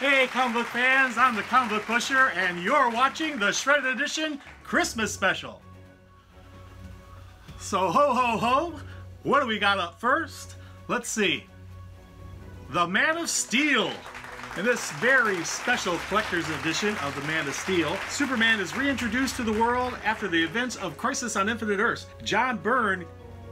Hey comic book fans, I'm the Comic Book Pusher and you're watching the Shredded Edition Christmas Special. So ho ho ho, what do we got up first? Let's see. The Man of Steel. In this very special collector's edition of The Man of Steel, Superman is reintroduced to the world after the events of Crisis on Infinite Earths. John Byrne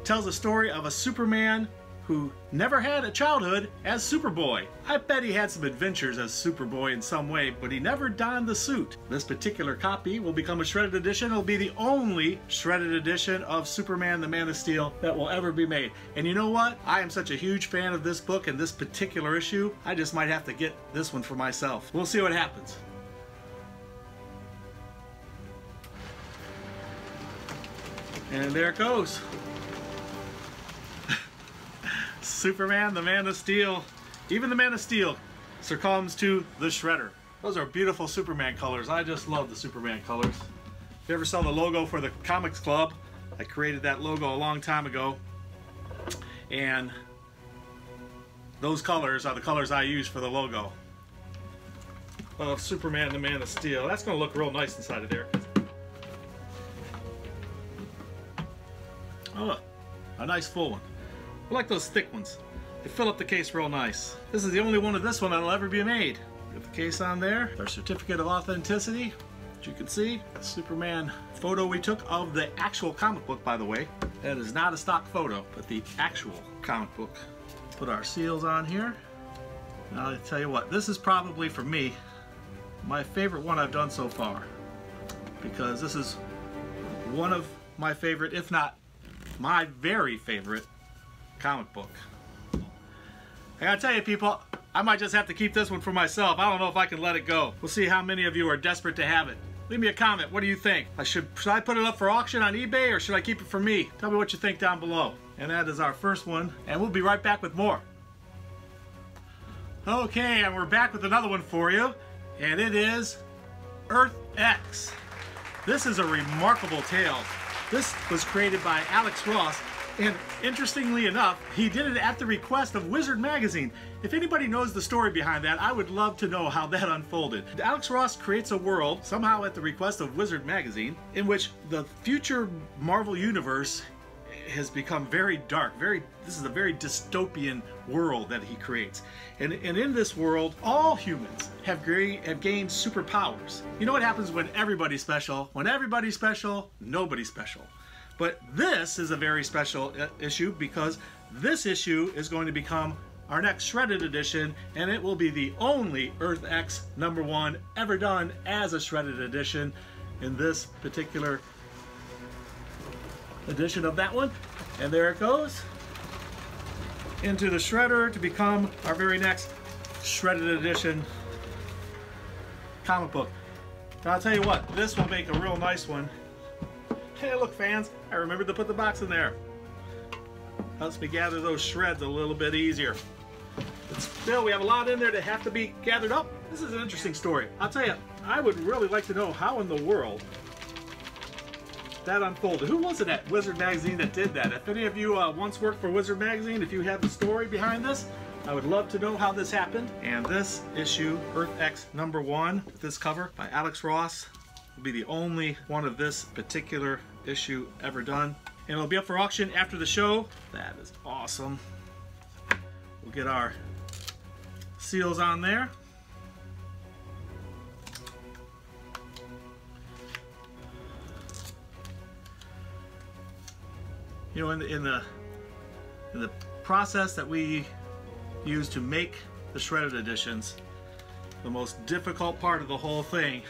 tells a story of a Superman who never had a childhood as Superboy. I bet he had some adventures as Superboy in some way, but he never donned the suit. This particular copy will become a shredded edition. It'll be the only shredded edition of Superman the Man of Steel that will ever be made. And you know what? I am such a huge fan of this book and this particular issue, I just might have to get this one for myself. We'll see what happens. And there it goes. Superman, the Man of Steel. Even the Man of Steel succumbs to the Shredder. Those are beautiful Superman colors. I just love the Superman colors. If you ever saw the logo for the Comics Club, I created that logo a long time ago. And those colors are the colors I use for the logo of Superman, the Man of Steel. That's going to look real nice inside of there. Oh, a nice full one. I like those thick ones. They fill up the case real nice. This is the only one of this one that'll ever be made. Get the case on there. Our certificate of authenticity. As you can see, the Superman photo we took of the actual comic book, by the way. That is not a stock photo, but the actual comic book. Put our seals on here. Now I'll tell you what, this is probably, for me, my favorite one I've done so far. Because this is one of my favorite, if not my very favorite, comic book. I gotta tell you people, I might just have to keep this one for myself. I don't know if I can let it go. We'll see how many of you are desperate to have it. Leave me a comment. What do you think? Should I put it up for auction on eBay or should I keep it for me? Tell me what you think down below. And that is our first one, and we'll be right back with more. Okay, and we're back with another one for you, and it is Earth X. This is a remarkable tale. This was created by Alex Ross. And interestingly enough, he did it at the request of Wizard Magazine. If anybody knows the story behind that, I would love to know how that unfolded. Alex Ross creates a world, somehow at the request of Wizard Magazine, in which the future Marvel Universe has become very dark. This is a very dystopian world that he creates. And in this world, all humans have gained superpowers. You know what happens when everybody's special? When everybody's special, nobody's special. But this is a very special issue because this issue is going to become our next shredded edition, and it will be the only Earth X #1 ever done as a shredded edition in this particular edition of that one. And there it goes into the shredder to become our very next shredded edition comic book. Now I'll tell you what, this will make a real nice one. Hey, look fans, I remembered to put the box in there. Helps me gather those shreds a little bit easier. But still, we have a lot in there that have to be gathered up. This is an interesting story. I'll tell you, I would really like to know how in the world that unfolded. Who was it at Wizard Magazine that did that? If any of you once worked for Wizard Magazine, if you have the story behind this, I would love to know how this happened. And this issue, Earth X #1, with this cover by Alex Ross, will be the only one of this particular issue ever done. And it'll be up for auction after the show. That is awesome. We'll get our seals on there. You know, in the process that we use to make the shredded editions, the most difficult part of the whole thing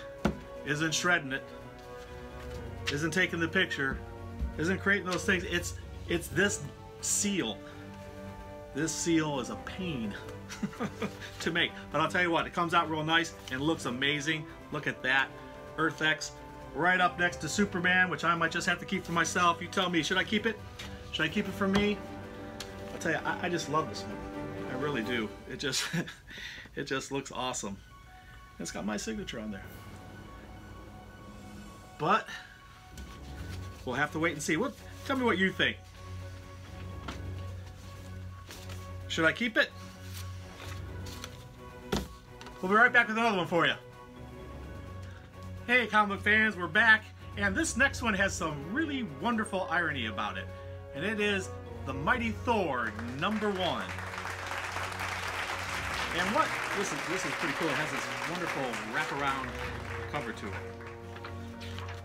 isn't shredding it, isn't taking the picture, isn't creating those things. It's this seal. This seal is a pain to make. But I'll tell you what, it comes out real nice and looks amazing. Look at that. Earth X right up next to Superman, which I might just have to keep for myself. You tell me, should I keep it? Should I keep it for me? I'll tell you, I just love this one. I really do. It just it just looks awesome. It's got my signature on there. But we'll have to wait and see. Tell me what you think. Should I keep it? We'll be right back with another one for you. Hey comic fans, we're back, and this next one has some really wonderful irony about it. And it is the mighty Thor #1. And what, this is pretty cool. It has this wonderful wraparound cover to it.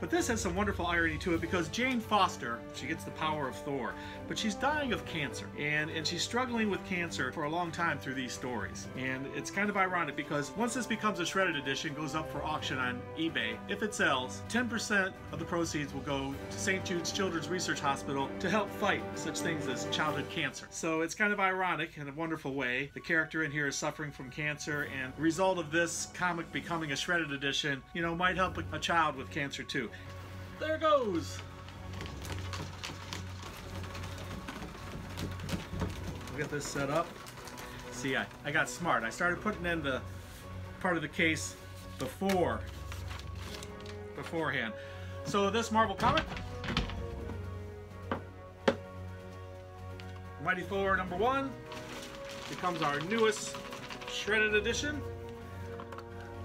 But this has some wonderful irony to it because Jane Foster, she gets the power of Thor, but she's dying of cancer. And she's struggling with cancer for a long time through these stories. And it's kind of ironic because once this becomes a shredded edition, goes up for auction on eBay, if it sells, 10% of the proceeds will go to St. Jude's Children's Research Hospital to help fight such things as childhood cancer. So it's kind of ironic in a wonderful way. The character in here is suffering from cancer, and the result of this comic becoming a shredded edition, you know, might help a child with cancer too. There it goes. We'll get this set up. See, I got smart. I started putting in the part of the case beforehand. So this Marvel comic, Mighty Thor #1, becomes our newest shredded edition.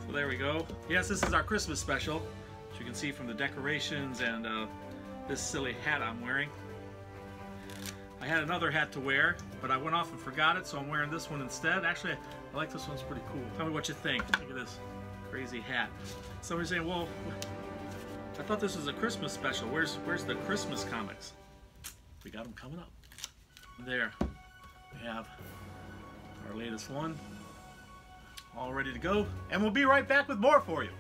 So there we go. Yes, this is our Christmas special. As you can see from the decorations and this silly hat I'm wearing. I had another hat to wear, but I went off and forgot it, so I'm wearing this one instead. Actually, I like this one's pretty cool. Tell me what you think. Look at this crazy hat. Somebody's saying, well, I thought this was a Christmas special. Where's the Christmas comics? We got them coming up. There, we have our latest one all ready to go, and we'll be right back with more for you.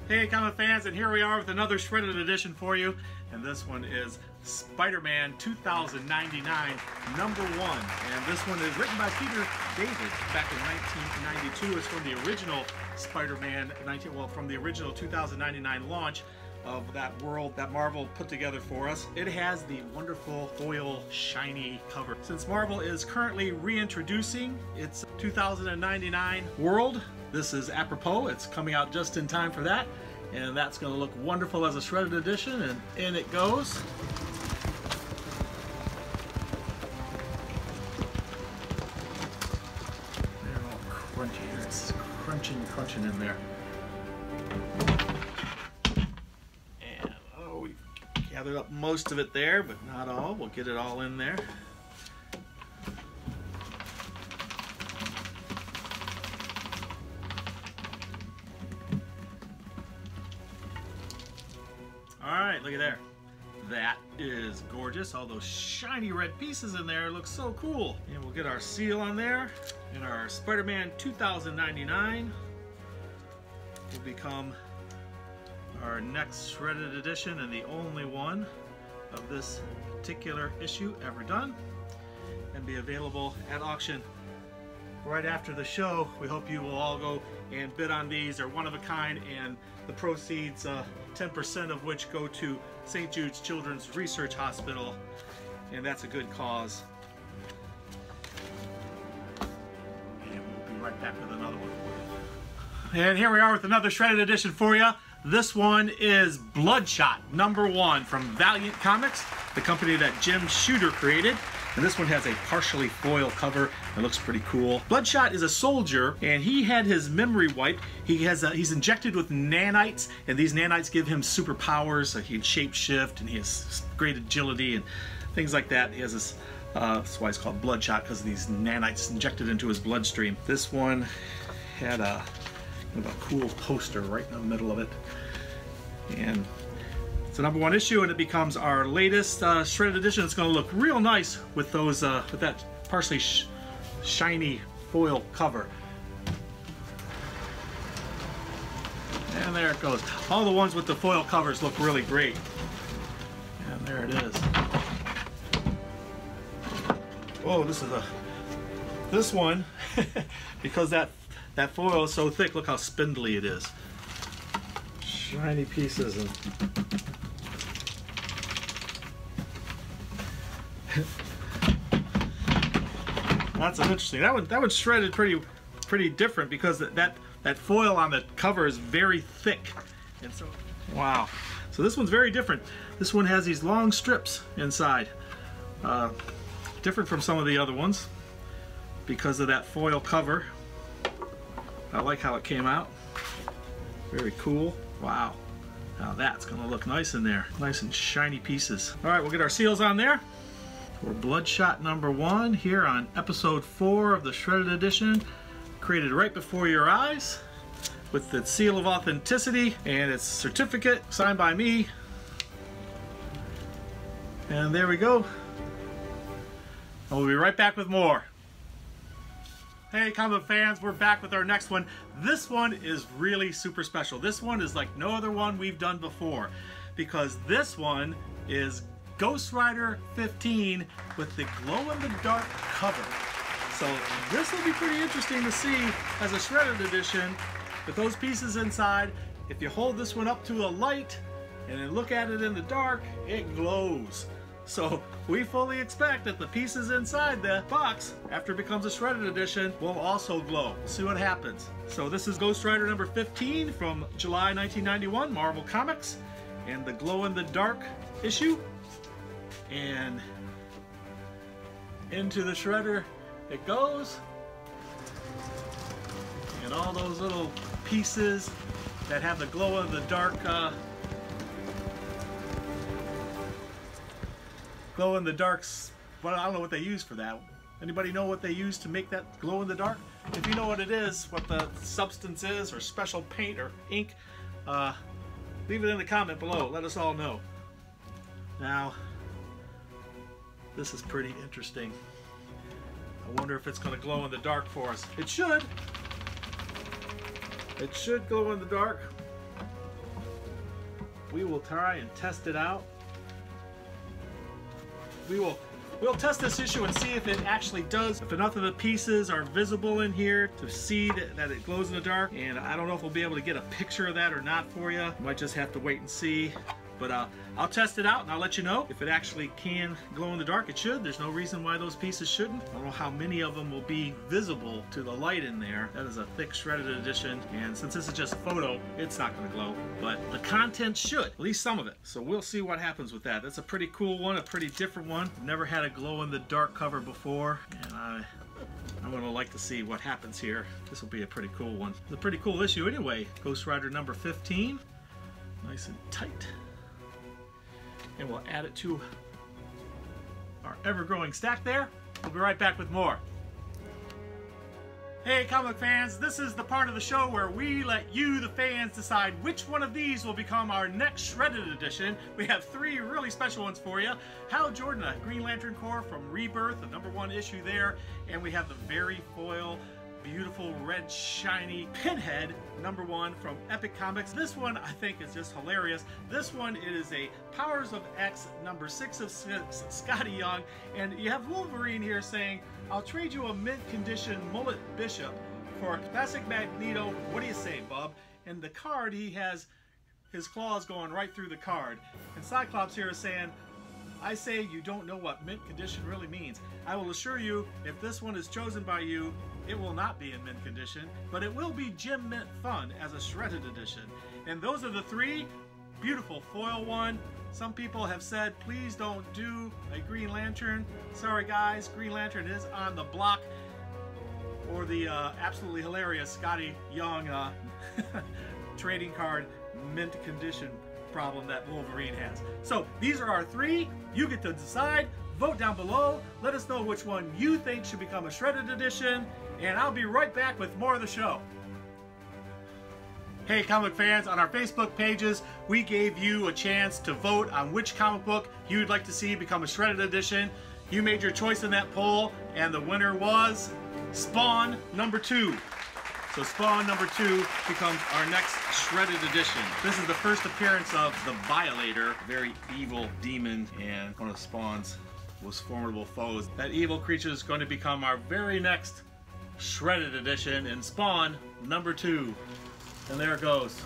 Hey comic fans, and here we are with another shredded edition for you, and this one is Spider-Man 2099 #1, and this one is written by Peter David back in 1992. It's from the original Spider-Man from the original 2099 launch of that world that Marvel put together for us. It has the wonderful foil shiny cover. Since Marvel is currently reintroducing its 2099 world, this is apropos. It's coming out just in time for that, and that's going to look wonderful as a shredded edition, and in it goes. They're all crunchy here. It's crunching in there. And oh, we gathered up most of it there, but not all. We'll get it all in there. Alright, look at there. That is gorgeous. All those shiny red pieces in there look so cool. And we'll get our seal on there. And our Spider-Man 2099 will become our next shredded edition and the only one of this particular issue ever done. And be available at auction right after the show. We hope you will all go and bid on these. They're one of a kind, and the proceeds, 10% of which go to St. Jude's Children's Research Hospital, and that's a good cause. And we'll be right back with another one for you. And here we are with another shredded edition for you. This one is Bloodshot #1 from Valiant Comics, the company that Jim Shooter created. And this one has a partially foil cover. It looks pretty cool. Bloodshot is a soldier, and he had his memory wiped. He's injected with nanites, and these nanites give him superpowers. He can shapeshift, and he has great agility and things like that. He has this. That's why it's called Bloodshot, because of these nanites injected into his bloodstream. This one had a cool poster right in the middle of it, and it's a #1 issue, and it becomes our latest shredded edition. It's going to look real nice with those with that partially shiny foil cover. And there it goes. All the ones with the foil covers look really great. And there it is. Whoa, this one because that foil is so thick. Look how spindly it is. Shiny pieces and. That's an interesting. That one's shredded pretty different because that foil on the cover is very thick, and so wow. So this one's very different. This one has these long strips inside, different from some of the other ones because of that foil cover. I like how it came out. Very cool. Wow. Now that's gonna look nice in there. Nice and shiny pieces. All right, we'll get our seals on there. For Bloodshot #1 here on episode 4 of the Shredded Edition, created right before your eyes with the seal of authenticity and its certificate signed by me. And there we go. And we'll be right back with more. Hey comic fans, we're back with our next one. This one is really super special. This one is like no other one we've done before because this one is Ghost Rider 15 with the glow-in-the-dark cover. So this will be pretty interesting to see as a shredded edition with those pieces inside. If you hold this one up to a light and then look at it in the dark, it glows. So we fully expect that the pieces inside the box, after it becomes a shredded edition, will also glow. We'll see what happens. So this is Ghost Rider number 15 from July 1991, Marvel Comics, and the glow-in-the-dark issue. And into the shredder it goes. And all those little pieces that have the glow-in-the-dark well, I don't know what they use for that. Anybody know what they use to make that glow in the dark? If you know what it is, what the substance is, or special paint or ink, leave it in the comment below. Let us all know. Now, this is pretty interesting. I wonder if it's going to glow in the dark for us. It should. It should glow in the dark. We will try and test it out. We'll test this issue and see if it actually does, if enough of the pieces are visible in here to see that it glows in the dark. And I don't know if we'll be able to get a picture of that or not for you. Might just have to wait and see. But I'll test it out and I'll let you know if it actually can glow in the dark. It should. There's no reason why those pieces shouldn't. I don't know how many of them will be visible to the light in there. That is a thick shredded edition, and since this is just a photo, it's not going to glow. But the content should, at least some of it. So we'll see what happens with that. That's a pretty cool one, a pretty different one. I've never had a glow in the dark cover before, and I'm going to like to see what happens here. This will be a pretty cool one. It's a pretty cool issue anyway. Ghost Rider number 15. Nice and tight. And we'll add it to our ever-growing stack there. We'll be right back with more. Hey comic fans, this is the part of the show where we let you, the fans, decide which one of these will become our next shredded edition. We have 3 really special ones for you. Hal Jordan, a Green Lantern Corps from Rebirth, the #1 issue there. And we have the very foil, beautiful red shiny Pinhead #1 from Epic Comics. This one I think is just hilarious. This one is a Powers of X #6 of Scotty Young, and you have Wolverine here saying, "I'll trade you a mint condition mullet Bishop for a classic Magneto. What do you say, bub?" And the card, he has his claws going right through the card. And Cyclops here is saying, "I say you don't know what mint condition really means. I will assure you, if this one is chosen by you, it will not be in mint condition, but it will be Gem Mint fun as a shredded edition." And those are the 3. Beautiful foil one. Some people have said, please don't do a Green Lantern. Sorry guys, Green Lantern is on the block. Or the absolutely hilarious Scotty Young trading card mint condition problem that Wolverine has. So these are our 3. You get to decide. Vote down below. Let us know which one you think should become a shredded edition. And I'll be right back with more of the show. Hey comic fans, on our Facebook pages, we gave you a chance to vote on which comic book you'd like to see become a shredded edition. You made your choice in that poll, and the winner was Spawn #2. So Spawn #2 becomes our next shredded edition. This is the first appearance of the Violator, very evil demon, and one of Spawn's most formidable foes. That evil creature is going to become our very next shredded edition in Spawn #2. And there it goes.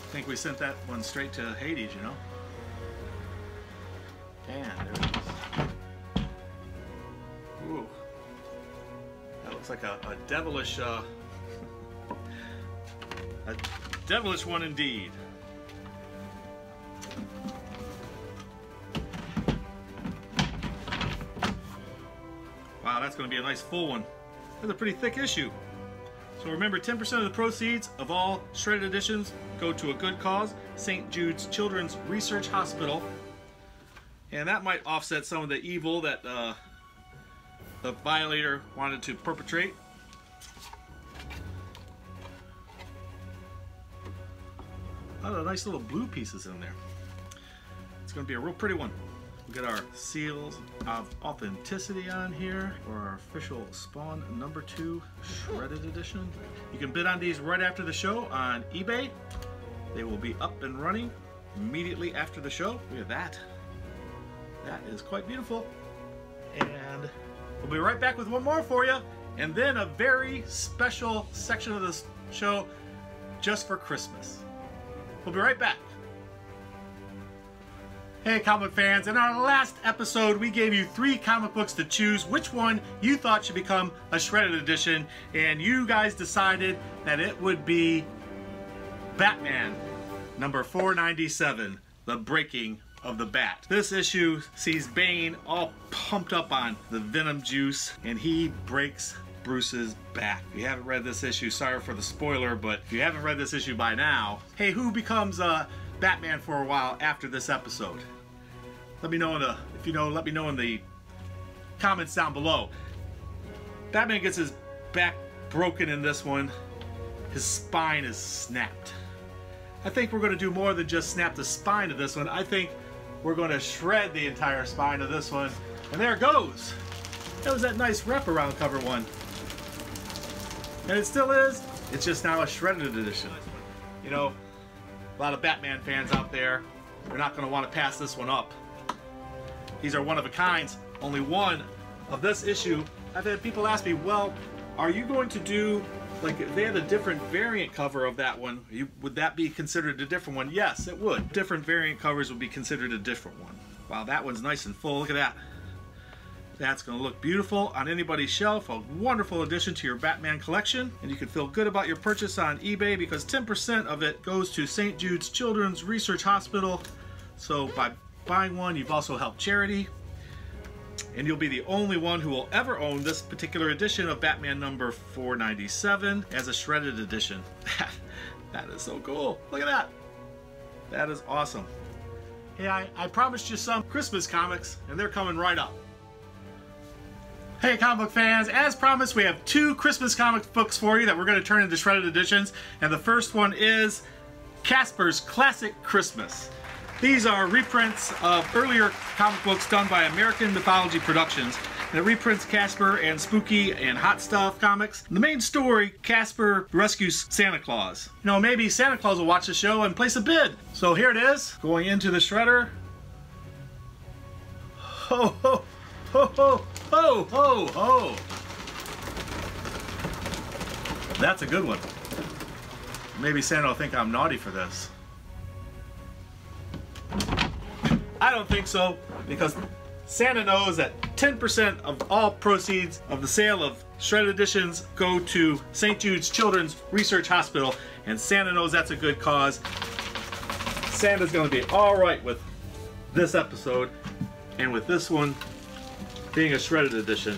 I think we sent that one straight to Hades, you know? And there it is. Ooh. That looks like a devilish, a devilish one indeed. Wow, that's going to be a nice full one. That's a pretty thick issue. So remember, 10% of the proceeds of all shredded editions go to a good cause, St. Jude's Children's Research Hospital. And that might offset some of the evil that the violator wanted to perpetrate. A lot of nice little blue pieces in there. It's going to be a real pretty one. We got our seals of authenticity on here for our official Spawn #2 shredded edition. You can bid on these right after the show on eBay. They will be up and running immediately after the show. Look at that. That is quite beautiful. And we'll be right back with one more for you, and then a very special section of this show just for Christmas. We'll be right back. Hey comic fans, in our last episode we gave you 3 comic books to choose which one you thought should become a shredded edition, and you guys decided that it would be Batman number 497, The Breaking of the Bat. This issue sees Bane all pumped up on the venom juice, and he breaks Bruce's back. If you haven't read this issue, sorry for the spoiler, but if you haven't read this issue by now, hey, who becomes Batman for a while after this episode? Let me know if you know, let me know in the comments down below. Batman gets his back broken in this one. His spine is snapped. I think we're going to do more than just snap the spine of this one. I think we're going to shred the entire spine of this one. And there it goes. That was that nice wraparound cover one. And it still is. It's just now a shredded edition. You know, a lot of Batman fans out there, they're not going to want to pass this one up. These are one of a kinds. Only one of this issue. I've had people ask me, well, are you going to do, like, if they had a different variant cover of that one, would that be considered a different one? Yes, it would. Different variant covers would be considered a different one. Wow, that one's nice and full. Look at that. That's going to look beautiful on anybody's shelf. A wonderful addition to your Batman collection. And you can feel good about your purchase on eBay because 10% of it goes to St. Jude's Children's Research Hospital. So by buying one, you've also helped charity. And you'll be the only one who will ever own this particular edition of Batman number 497 as a shredded edition. That is so cool. Look at that. That is awesome. Hey, I promised you some Christmas comics, and they're coming right up. Hey comic book fans, as promised, we have 2 Christmas comic books for you that we're going to turn into shredded editions. And the first one is Casper's Classic Christmas. These are reprints of earlier comic books done by American Mythology Productions. And it reprints Casper and Spooky and Hot Stuff comics. The main story, Casper rescues Santa Claus. You know, maybe Santa Claus will watch the show and place a bid. So here it is, going into the shredder. Ho ho ho ho ho ho ho! That's a good one. Maybe Santa will think I'm naughty for this. I don't think so, because Santa knows that 10% of all proceeds of the sale of shredded editions go to St. Jude's Children's Research Hospital, and Santa knows that's a good cause. Santa's going to be all right with this episode, and with this one being a shredded edition.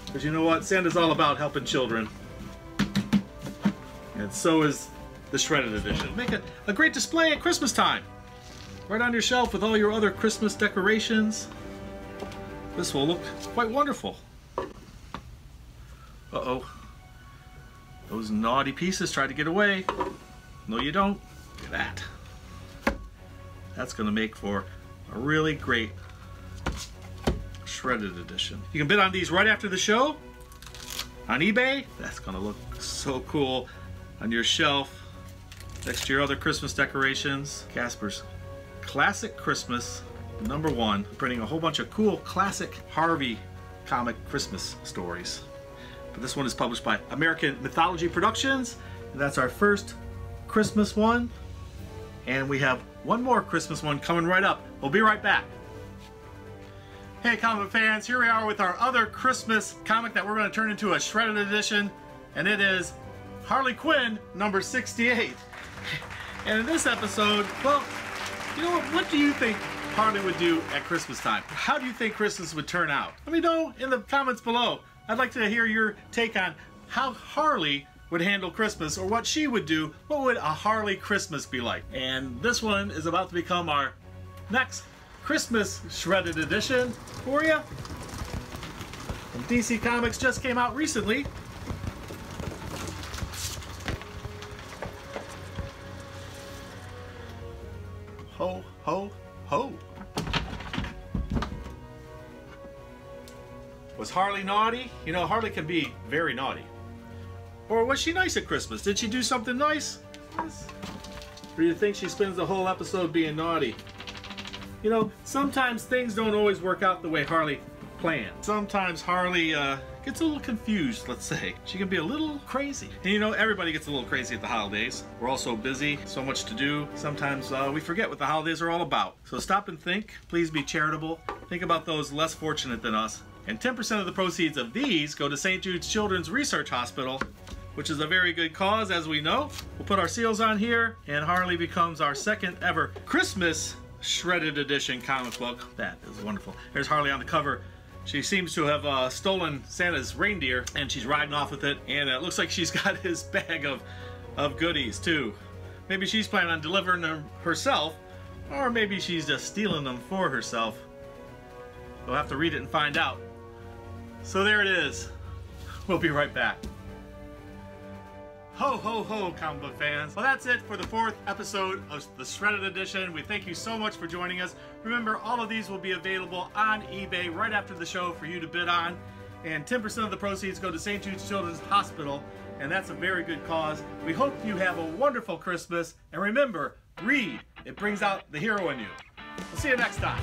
Because you know what? Santa's all about helping children. And so is the shredded edition. Make it a great display at Christmas time. Right on your shelf with all your other Christmas decorations. This will look quite wonderful. Uh-oh. Those naughty pieces try to get away. No, you don't. Look at that. That's going to make for a really great shredded edition. You can bid on these right after the show on eBay. That's going to look so cool on your shelf next to your other Christmas decorations. Casper's Classic Christmas #1, printing a whole bunch of cool classic Harvey comic Christmas stories. But this one is published by American Mythology Productions, and that's our first Christmas one. And we have one more Christmas one coming right up. We'll be right back. Hey comic fans, here we are with our other Christmas comic that we're going to turn into a shredded edition, and it is Harley Quinn #68. And in this episode, well, you know what do you think Harley would do at Christmas time? How do you think Christmas would turn out? Let me know in the comments below. I'd like to hear your take on how Harley would handle Christmas, or what she would do. What would a Harley Christmas be like? And this one is about to become our next Christmas shredded edition for you. And DC Comics just came out recently. Ho, ho, ho. Was Harley naughty? You know, Harley can be very naughty. Or was she nice at Christmas? Did she do something nice? Yes. Or do you think she spends the whole episode being naughty? You know, sometimes things don't always work out the way Harley planned. Sometimes Harley gets a little confused, let's say. She can be a little crazy. And you know, everybody gets a little crazy at the holidays. We're all so busy, so much to do. Sometimes we forget what the holidays are all about. So stop and think. Please be charitable. Think about those less fortunate than us. And 10% of the proceeds of these go to St. Jude's Children's Research Hospital, which is a very good cause, as we know. We'll put our seals on here, and Harley becomes our second ever Christmas shredded edition comic book. That is wonderful. There's Harley on the cover. She seems to have stolen Santa's reindeer, and she's riding off with it, and it looks like she's got his bag of goodies, too. Maybe she's planning on delivering them herself, or maybe she's just stealing them for herself. We'll have to read it and find out. So there it is. We'll be right back. Ho, ho, ho, comic book fans. Well, that's it for the 4th episode of the Shredded Edition. We thank you so much for joining us. Remember, all of these will be available on eBay right after the show for you to bid on. And 10% of the proceeds go to St. Jude's Children's Hospital, and that's a very good cause. We hope you have a wonderful Christmas. And remember, read. It brings out the hero in you. We'll see you next time.